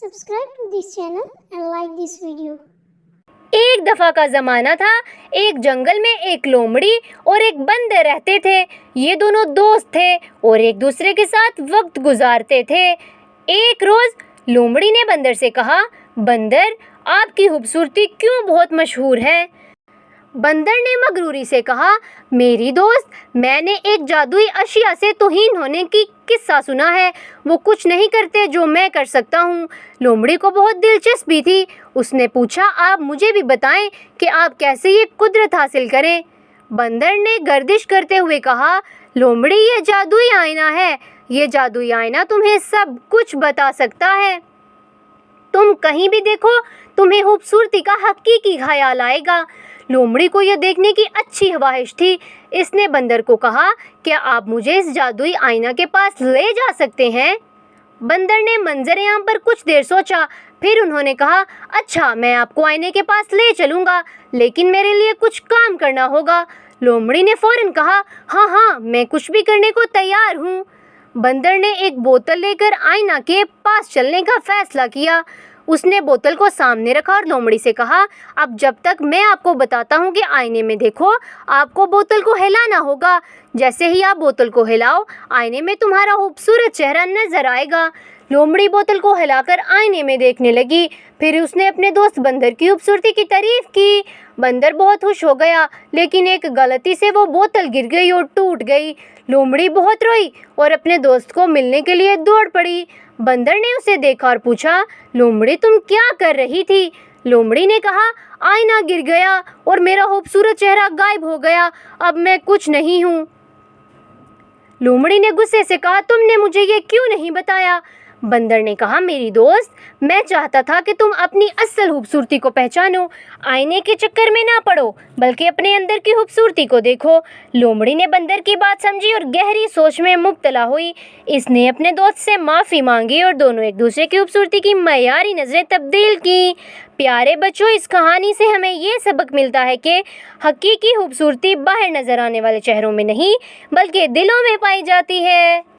Subscribe to this channel and like this video. ایک دفعہ کا زمانہ تھا، ایک جنگل میں ایک لومڑی اور ایک بندر رہتے تھے۔ یہ دونوں دوست تھے اور ایک دوسرے کے ساتھ وقت گزارتے تھے۔ ایک روز لومڑی نے بندر سے کہا، بندر، آپ کی خوبصورتی کیوں بہت مشہور ہے؟ بندر نے مغروری سے کہا، میری دوست، میں نے ایک جادوئی اشیاء سے توہین ہونے کی قصہ سنا ہے۔ وہ کچھ نہیں کرتے جو میں کر سکتا ہوں۔ لومڑی کو بہت دلچسپی تھی۔ اس نے پوچھا، آپ مجھے بھی بتائیں کہ آپ کیسے یہ قدرت حاصل کریں؟ بندر نے گردش کرتے ہوئے کہا، لومڑی، یہ جادوئی آئینہ ہے۔ یہ جادوئی آئینہ تمہیں سب کچھ بتا سکتا ہے۔ تم کہیں بھی دیکھو، تمہیں خوبصورتی کا حقیقی خیال آئے گا۔ لومڑی کو یہ دیکھنے کی اچھی خواہش تھی۔ اس نے بندر کو کہا، کیا آپ مجھے اس جادوئی آئینہ کے پاس لے جا سکتے ہیں؟ بندر نے منظر عام پر کچھ دیر سوچا، پھر انہوں نے کہا، اچھا، میں آپ کو آئینے کے پاس لے چلوں گا، لیکن میرے لیے کچھ کام کرنا ہوگا۔ لومڑی نے فوراً کہا، ہاں، میں کچھ بھی کرنے کو تیار ہوں۔ بندر نے ایک بوتل لے کر آئینہ کے پاس چلنے کا فیصلہ کیا۔ اس نے بوتل کو سامنے رکھا اور لومڑی سے کہا، اب جب تک میں آپ کو بتاتا ہوں کہ آئینے میں دیکھو، آپ کو بوتل کو ہلانا ہوگا۔ جیسے ہی آپ بوتل کو ہلاؤ، آئینے میں تمہارا خوبصورت چہرہ نظر آئے گا۔ لومڑی بوتل کو ہلا کر آئینے میں دیکھنے لگی، پھر اس نے اپنے دوست بندر کی خوبصورتی کی تعریف کی۔ بندر بہت خوش ہو گیا، لیکن ایک غلطی سے وہ بوتل گر گئی اور ٹوٹ گئی۔ لومڑی بہت روئی اور اپنے دوست کو ملنے کے لیے دوڑ پڑی۔ بندر نے اسے دیکھا اور پوچھا، لومڑی، تم کیا کر رہی تھی؟ لومڑی نے کہا، آئینہ گر گیا اور میرا خوبصورت چہرہ غائب ہو گیا، اب میں کچھ نہیں ہوں۔ لومڑی نے غصے سے کہا، تم نے مجھے یہ کیوں نہیں بتایا؟ بندر نے کہا، میری دوست، میں چاہتا تھا کہ تم اپنی اصل خوبصورتی کو پہچانو، آئینے کے چکر میں نہ پڑو، بلکہ اپنے اندر کی خوبصورتی کو دیکھو۔ لومڑی نے بندر کی بات سمجھی اور گہری سوچ میں مبتلا ہوئی۔ اس نے اپنے دوست سے معافی مانگی اور دونوں ایک دوسرے کی خوبصورتی کی معیاری نظریں تبدیل کی۔ پیارے بچوں، اس کہانی سے ہمیں یہ سبق ملتا ہے کہ حقیقی خوبصورتی باہر نظر آنے والے چہروں میں نہیں، بلکہ دلوں میں پائی جاتی ہے۔